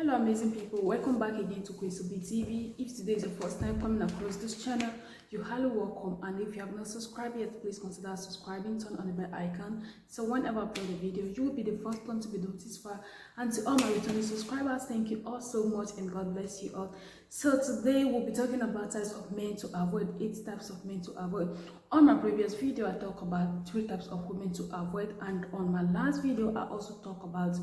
Hello amazing people, welcome back again to Kwesobi TV. If today is your first time coming across this channel, you're highly welcome, and if you have not subscribed yet, please consider subscribing. Turn on the bell icon so whenever I upload a video, you will be the first one to be noticed for. And to all my returning subscribers, thank you all so much and God bless you all. So today we'll be talking about types of men to avoid, 8 types of men to avoid. On my previous video I talked about 3 types of women to avoid, and on my last video I also talked about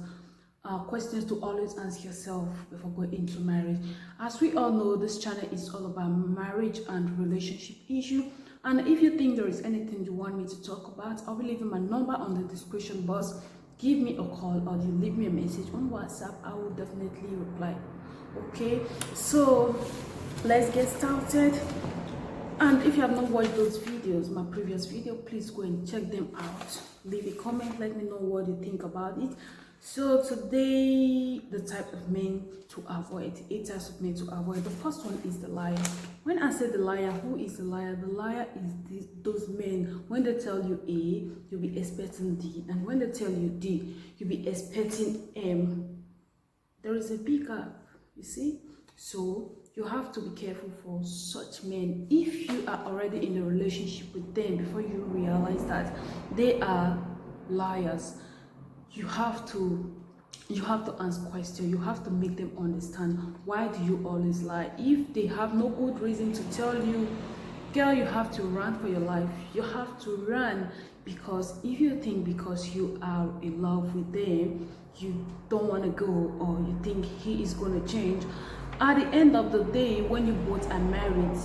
questions to always ask yourself before going into marriage. As we all know, this channel is all about marriage and relationship issue, and if you think there is anything you want me to talk about, I'll be leaving my number on the description box. Give me a call or you leave me a message on WhatsApp. I will definitely reply. Okay, so let's get started. And if you have not watched those videos, my previous video, please go and check them out. Leave a comment, let me know what you think about it. So today, the type of men to avoid, 8 types of men to avoid. The first one is the liar. When I say the liar, who is the liar? The liar is those men, when they tell you A, you'll be expecting D, and when they tell you D, you'll be expecting M. There is a big gap, you see? So you have to be careful for such men. If you are already in a relationship with them, before you realize that they are liars, you have to ask questions. You have to make them understand, why do you always lie? If they have no good reason to tell you, girl, you have to run for your life. You have to run, because if you think because you are in love with them, you don't want to go, or you think he is going to change, at the end of the day, when you both are married,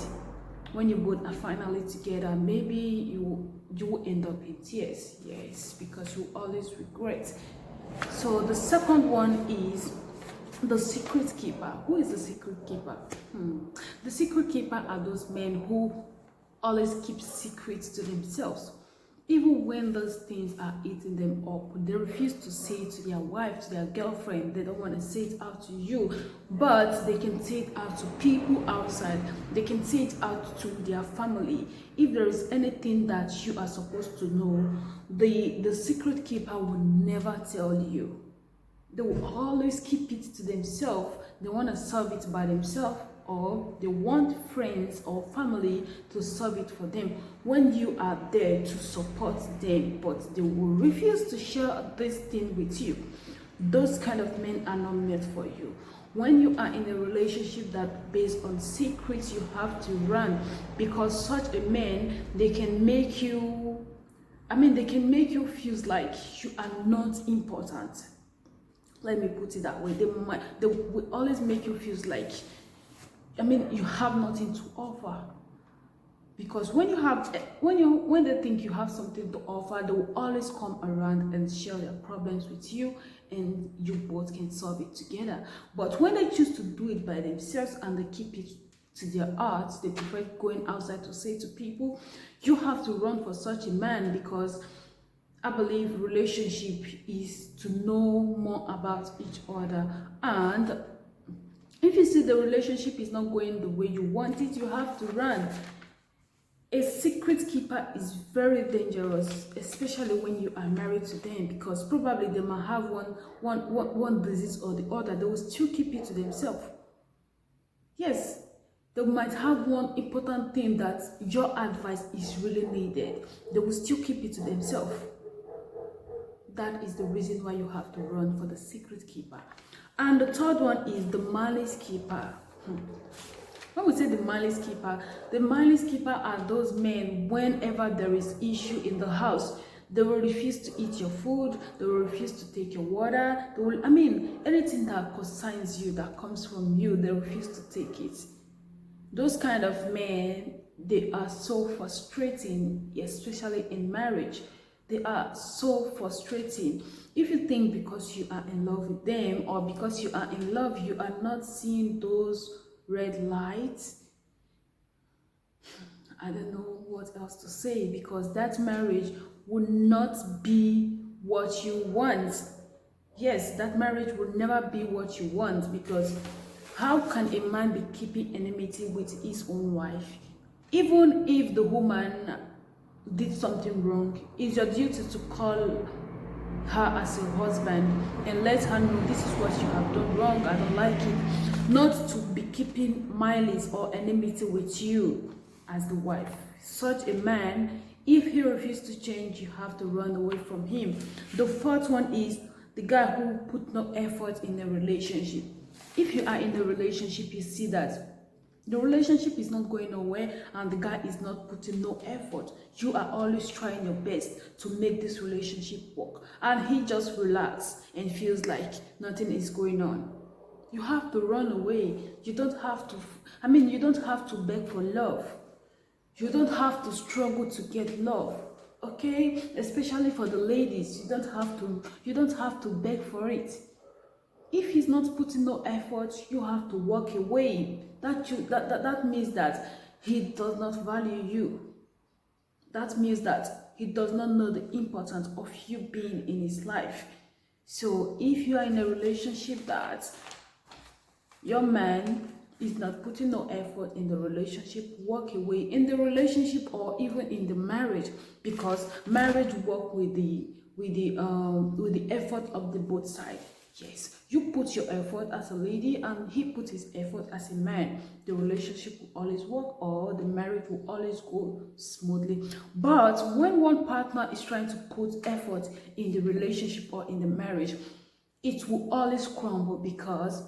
when you both are finally together, maybe you will end up in tears. Yes, because you always regret. So the second one is the secret keeper. Who is the secret keeper? The secret keeper are those men who always keep secrets to themselves. Even when those things are eating them up, they refuse to say it to their wife, to their girlfriend. They don't want to say it out to you, but they can say it out to people outside. They can say it out to their family. If there is anything that you are supposed to know, the secret keeper will never tell you. They will always keep it to themselves. They want to solve it by themselves, or they want friends or family to solve it for them when you are there to support them, but they will refuse to share this thing with you. Those kind of men are not meant for you. When you are in a relationship that based on secrets, you have to run, because such a man, they can make you feel like you are not important. Let me put it that way. They will always make you feel like, you have nothing to offer. Because when they think you have something to offer, they will always come around and share their problems with you, and you both can solve it together. But when they choose to do it by themselves and they keep it to their hearts, they prefer going outside to say to people, you have to run for such a man, because I believe relationship is to know more about each other. And if you see the relationship is not going the way you want it, you have to run. A secret keeper is very dangerous, especially when you are married to them, because probably they might have one disease or the other. They will still keep it to themselves. Yes, they might have one important thing that your advice is really needed. They will still keep it to themselves. That is the reason why you have to run for the secret keeper. And the third one is the malice keeper. When we say the malice keeper are those men, whenever there is issue in the house, they will refuse to eat your food, they will refuse to take your water, they will, anything that concerns you, that comes from you, they refuse to take it. Those kind of men, they are so frustrating, especially in marriage. They are so frustrating. If you think because you are in love with them, or because you are in love, you are not seeing those red lights, I don't know what else to say, because that marriage will not be what you want. Yes, that marriage will never be what you want, because how can a man be keeping enmity with his own wife? Even if the woman did something wrong, it's your duty to call her as a husband and let her know this is what you have done wrong, I don't like it. Not to be keeping malice or enmity with you as the wife. Such a man, if he refuses to change, you have to run away from him. The fourth one is the guy who put no effort in a relationship. If you are in a relationship, you see that the relationship is not going nowhere and the guy is not putting no effort. You are always trying your best to make this relationship work, and he just relaxes and feels like nothing is going on. You have to run away. You don't have to, you don't have to beg for love. You don't have to struggle to get love. Okay? Especially for the ladies, you don't have to beg for it. If he's not putting no effort, you have to walk away. That means that he does not value you. That means that he does not know the importance of you being in his life. So if you are in a relationship that your man is not putting no effort in the relationship, walk away in the relationship or even in the marriage, because marriage work with the effort of the both sides. Yes, you put your effort as a lady and he put his effort as a man. The relationship will always work, or the marriage will always go smoothly. But when one partner is trying to put effort in the relationship or in the marriage, it will always crumble, because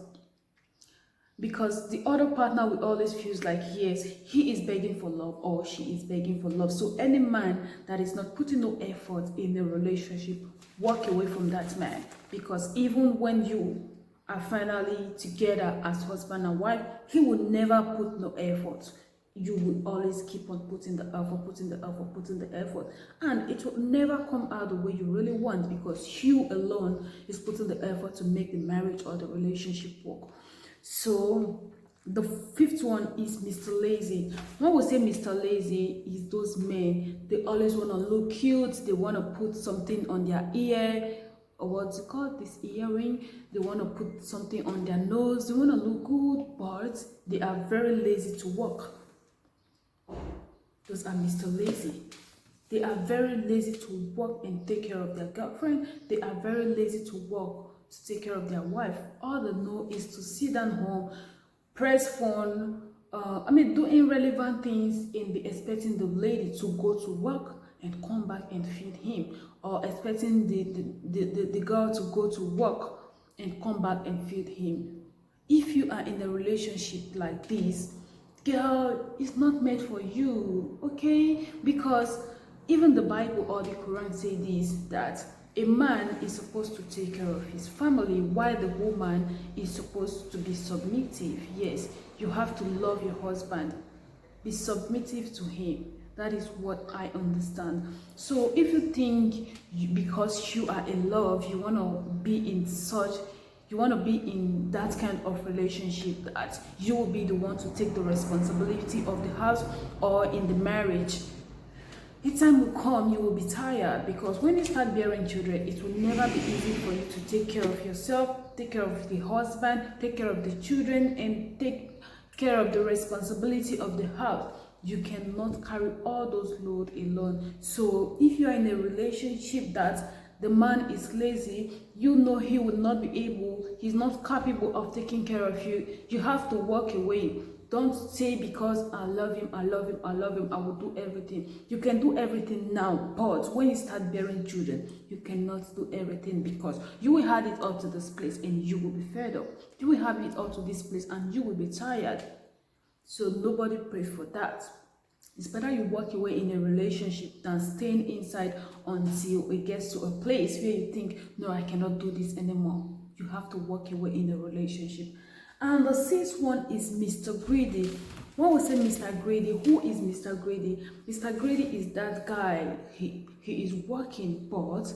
the other partner will always feels like, yes, he is begging for love or she is begging for love. So any man that is not putting no effort in the relationship, walk away from that man, because even when you are finally together as husband and wife, he will never put no effort. You will always keep on putting the effort, and it will never come out the way you really want, because you alone is putting the effort to make the marriage or the relationship work. So the fifth one is Mr. Lazy. When we say Mr. Lazy, is those men, they always want to look cute, they want to put something on their ear, or what's it called, this earring, they want to put something on their nose, they want to look good, but they are very lazy to work. Those are Mr. Lazy. They are very lazy to work and take care of their girlfriend. They are very lazy to work to take care of their wife. All they know is to sit down home, press phone, do irrelevant things, and be expecting the lady to go to work and come back and feed him, or expecting the girl to go to work and come back and feed him. If you are in a relationship like this, girl, it's not made for you, okay? Because even the Bible or the Quran say this, that a man is supposed to take care of his family, while the woman is supposed to be submissive. Yes, you have to love your husband, be submissive to him. That is what I understand. So if you think because you are in love, you want to be in that kind of relationship, that you will be the one to take the responsibility of the house or in the marriage, the time will come you will be tired, because when you start bearing children, it will never be easy for you to take care of yourself, take care of the husband, take care of the children, and take care of the responsibility of the house. You cannot carry all those loads alone. So if you are in a relationship that the man is lazy, you know he will not be able, he's not capable of taking care of you, you have to walk away. Don't say because I love him, I will do everything. You can do everything now, but when you start bearing children, you cannot do everything, because you will have it up to this place and you will be fed up. You will have it up to this place and you will be tired. So nobody prays for that. It's better you walk away in a relationship than staying inside until it gets to a place where you think, no, I cannot do this anymore. You have to walk away in a relationship. And the sixth one is Mr. Greedy. When we say Mr. Greedy, who is Mr. Greedy? Mr. Greedy is that guy, he is working, but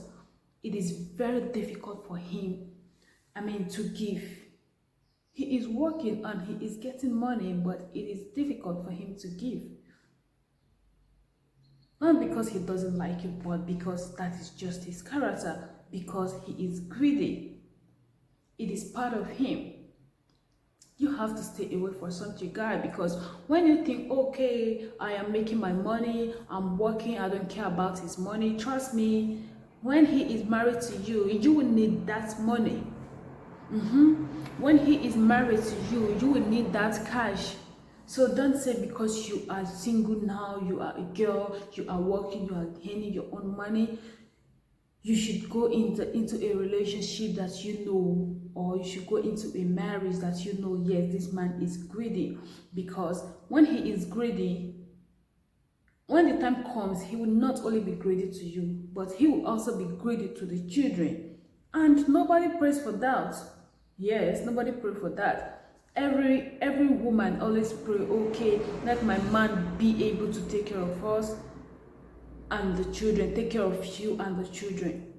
it is very difficult for him, to give. He is working and he is getting money, but it is difficult for him to give. Not because he doesn't like you, but because that is just his character, because he is greedy. It is part of him. You have to stay away from such a guy, because when you think, okay, I am making my money, I'm working, I don't care about his money, trust me, When he is married to you, you will need that money. When he is married to you, you will need that cash. So don't say because you are single now, you are a girl, you are working, you are earning your own money, you should go into a relationship that you know, or you should go into a marriage that you know, yes, this man is greedy. Because when he is greedy, when the time comes, he will not only be greedy to you, but he will also be greedy to the children. And nobody prays for that. Yes, nobody prays for that. Every woman always pray, okay, let my man be able to take care of us and the children, take care of you and the children.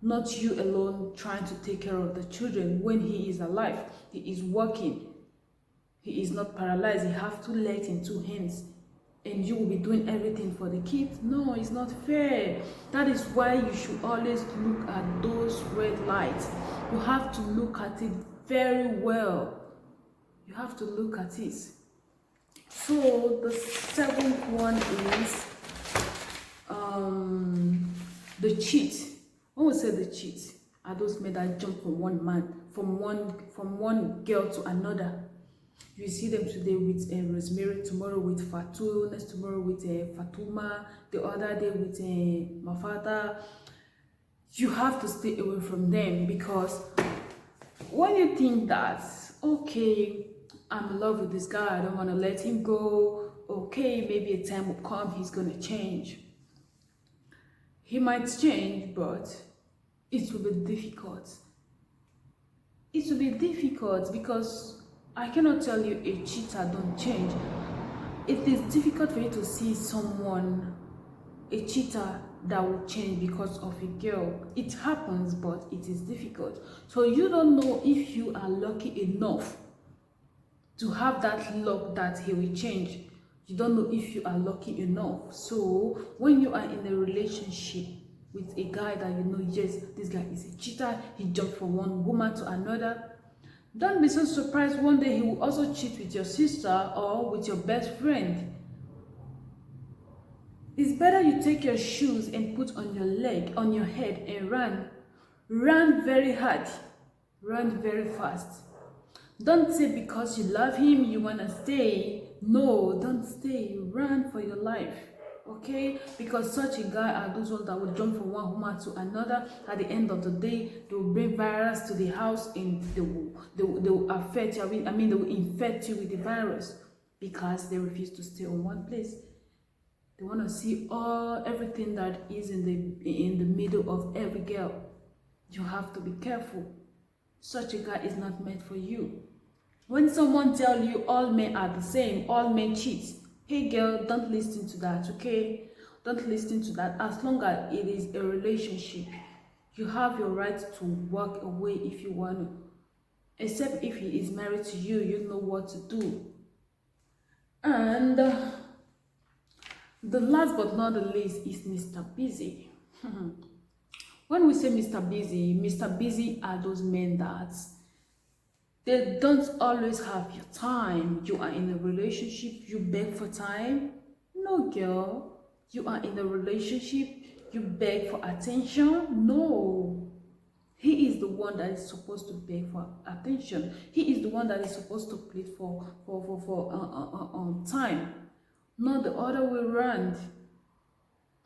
Not you alone trying to take care of the children when he is alive. He is working. He is not paralyzed. He has 2 legs and 2 hands. And you will be doing everything for the kids. No, it's not fair. That is why you should always look at those red lights. You have to look at it very well. You have to look at it. So the 7th one is the cheat. When we say the cheat, are those men that jump from one man, from one girl to another. You see them today with Rosemary, tomorrow with Fatu, next tomorrow with Fatuma, the other day with Mafata. You have to stay away from them, because when you think that, okay, I'm in love with this guy, I don't want to let him go, okay, maybe a time will come, he's going to change. He might change, but it will be difficult. It will be difficult because I cannot tell you a cheater don't change. It is difficult for you to see someone, a cheater, that will change because of a girl. It happens, but it is difficult. So you don't know if you are lucky enough to have that luck that he will change. You don't know if you are lucky enough. So when you are in a relationship with a guy that you know, yes, this guy is a cheater, he jumped from one woman to another, don't be so surprised one day he will also cheat with your sister or with your best friend. It's better you take your shoes and put on your leg, on your head, and run. Run very hard. Run very fast. Don't say because you love him, you want to stay. No, don't stay. Run for your life. Okay, because such a guy are those ones that will jump from one woman to another. At the end of the day, they will bring virus to the house and they will affect you. I mean, they will infect you with the virus because they refuse to stay on one place. They want to see everything that is in the middle of every girl. You have to be careful. Such a guy is not meant for you. When someone tells you all men are the same, all men cheat, hey girl, don't listen to that, okay? Don't listen to that. As long as it is a relationship, you have your right to walk away if you want to. Except if he is married to you, you know what to do. And the last but not the least is Mr. Busy. When we say Mr. Busy are those men that they don't always have your time. You are in a relationship, you beg for time. No, girl. You are in a relationship, you beg for attention. No. He is the one that is supposed to beg for attention. He is the one that is supposed to plead for time. Not the other way around.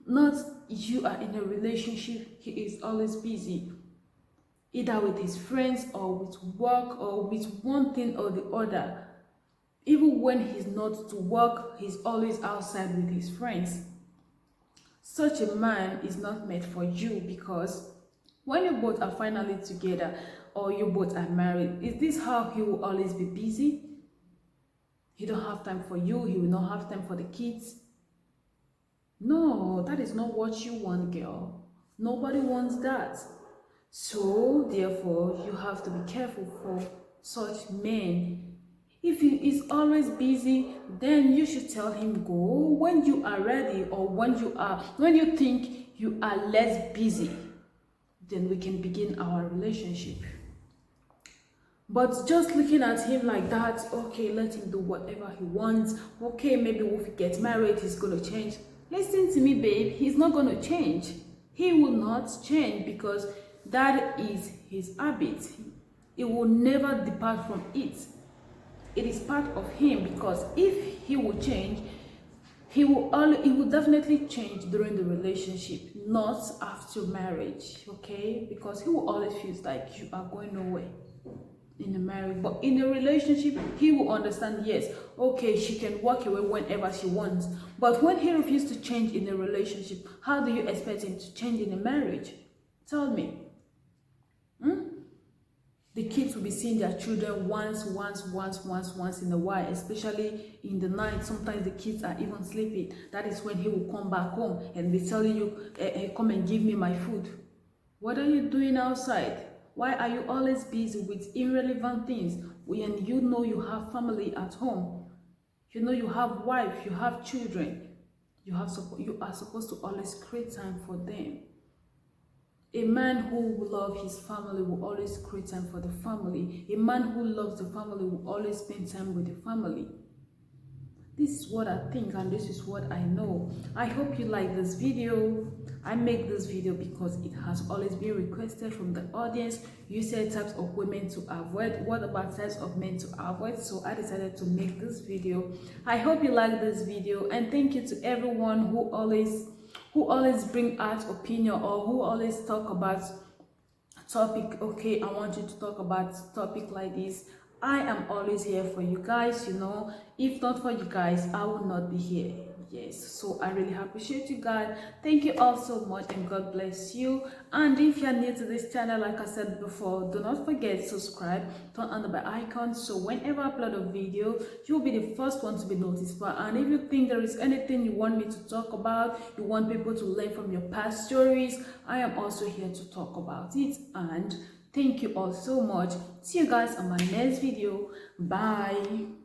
Not you are in a relationship, he is always busy. Either with his friends or with work or with one thing or the other. Even when he's not to work, he's always outside with his friends. Such a man is not made for you, because when you both are finally together or you both are married, is this how he will always be busy? He don't have time for you, he will not have time for the kids. No, that is not what you want, girl. Nobody wants that. So, therefore, you have to be careful for such men. If he is always busy, then you should tell him go when you are ready, or when you think you are less busy. Then we can begin our relationship. But just looking at him like that, okay, let him do whatever he wants. Okay, maybe if he gets married, he's going to change. Listen to me, babe. He's not going to change. He will not change because that is his habit. He will never depart from it. It is part of him, because if he will change, he will definitely change during the relationship, not after marriage. Okay, because he will always feel like you are going nowhere in a marriage. But in a relationship, he will understand, yes, okay, she can walk away whenever she wants. But when he refuses to change in a relationship, how do you expect him to change in a marriage? Tell me. The kids will be seeing their children once in a while, especially in the night. Sometimes the kids are even sleeping. That is when he will come back home and be telling you, come and give me my food. What are you doing outside? Why are you always busy with irrelevant things when you know you have family at home? You know you have wife, you have children. You are supposed to always create time for them. A man who loves his family will always create time for the family. A man who loves the family will always spend time with the family. This is what I think, and this is what I know. I hope you like this video. I make this video because it has always been requested from the audience. You said types of women to avoid. What about types of men to avoid? So I decided to make this video. I hope you like this video, and thank you to everyone who always bring out opinion, or who always talk about topic. Okay, I want you to talk about topic like this. I am always here for you guys. If not for you guys, I would not be here. Yes, so I really appreciate you guys. Thank you all so much, and God bless you. And if you're new to this channel, like I said before, do not forget to subscribe, turn on the bell icon, so whenever I upload a video, you'll be the first one to be notified. And if you think there is anything you want me to talk about, you want people to learn from your past stories, I am also here to talk about it. And thank you all so much. See you guys on my next video. Bye.